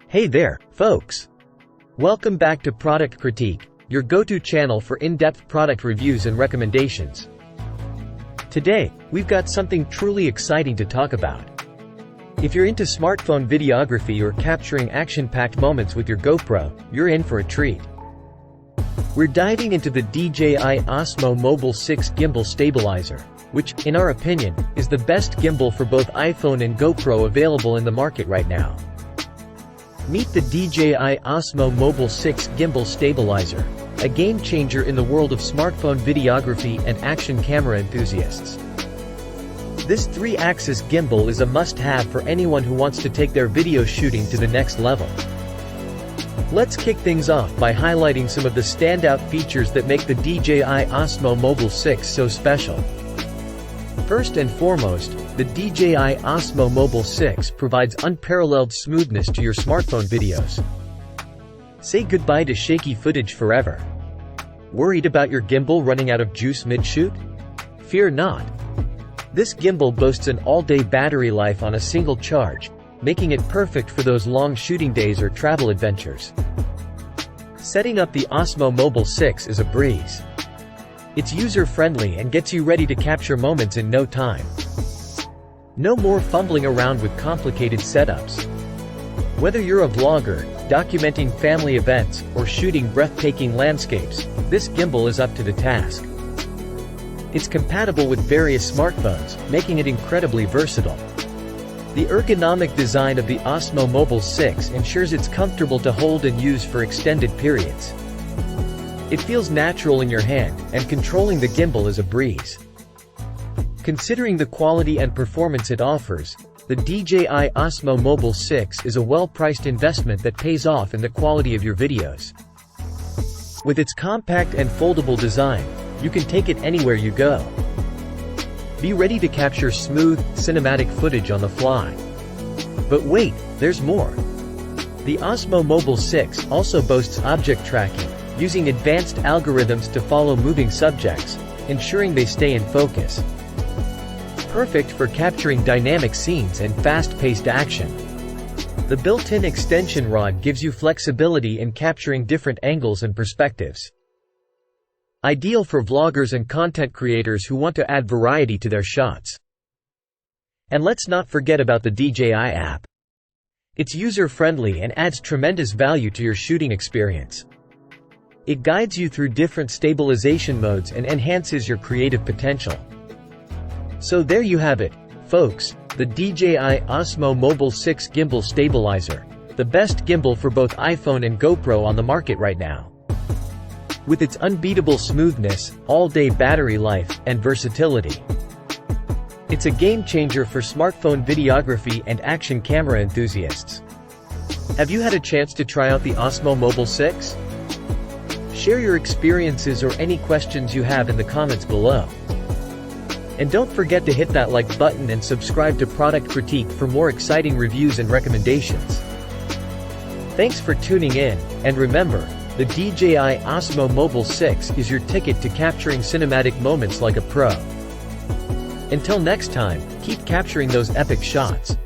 Hey there, folks! Welcome back to Product Critique, your go-to channel for in-depth product reviews and recommendations. Today, we've got something truly exciting to talk about. If you're into smartphone videography or capturing action-packed moments with your GoPro, you're in for a treat. We're diving into the DJI Osmo Mobile 6 Gimbal Stabilizer, which, in our opinion, is the best gimbal for both iPhone and GoPro available in the market right now. Meet the DJI Osmo Mobile 6 Gimbal Stabilizer, a game-changer in the world of smartphone videography and action camera enthusiasts. This 3-axis gimbal is a must-have for anyone who wants to take their video shooting to the next level. Let's kick things off by highlighting some of the standout features that make the DJI Osmo Mobile 6 so special. First and foremost, the DJI Osmo Mobile 6 provides unparalleled smoothness to your smartphone videos. Say goodbye to shaky footage forever. Worried about your gimbal running out of juice mid-shoot? Fear not. This gimbal boasts an all-day battery life on a single charge, making it perfect for those long shooting days or travel adventures. Setting up the Osmo Mobile 6 is a breeze. It's user-friendly and gets you ready to capture moments in no time. No more fumbling around with complicated setups. Whether you're a vlogger, documenting family events, or shooting breathtaking landscapes, this gimbal is up to the task. It's compatible with various smartphones, making it incredibly versatile. The ergonomic design of the Osmo Mobile 6 ensures it's comfortable to hold and use for extended periods. It feels natural in your hand, and controlling the gimbal is a breeze. Considering the quality and performance it offers, the DJI Osmo Mobile 6 is a well-priced investment that pays off in the quality of your videos. With its compact and foldable design, you can take it anywhere you go. Be ready to capture smooth, cinematic footage on the fly. But wait, there's more. The Osmo Mobile 6 also boasts object tracking, using advanced algorithms to follow moving subjects, ensuring they stay in focus. Perfect for capturing dynamic scenes and fast-paced action. The built-in extension rod gives you flexibility in capturing different angles and perspectives. Ideal for vloggers and content creators who want to add variety to their shots. And let's not forget about the DJI app. It's user-friendly and adds tremendous value to your shooting experience. It guides you through different stabilization modes and enhances your creative potential. So there you have it, folks, the DJI Osmo Mobile 6 Gimbal Stabilizer, the best gimbal for both iPhone and GoPro on the market right now. With its unbeatable smoothness, all-day battery life, and versatility. It's a game-changer for smartphone videography and action camera enthusiasts. Have you had a chance to try out the Osmo Mobile 6? Share your experiences or any questions you have in the comments below. And don't forget to hit that like button and subscribe to Product Critique for more exciting reviews and recommendations. Thanks for tuning in, and remember, the DJI Osmo Mobile 6 is your ticket to capturing cinematic moments like a pro. Until next time, keep capturing those epic shots.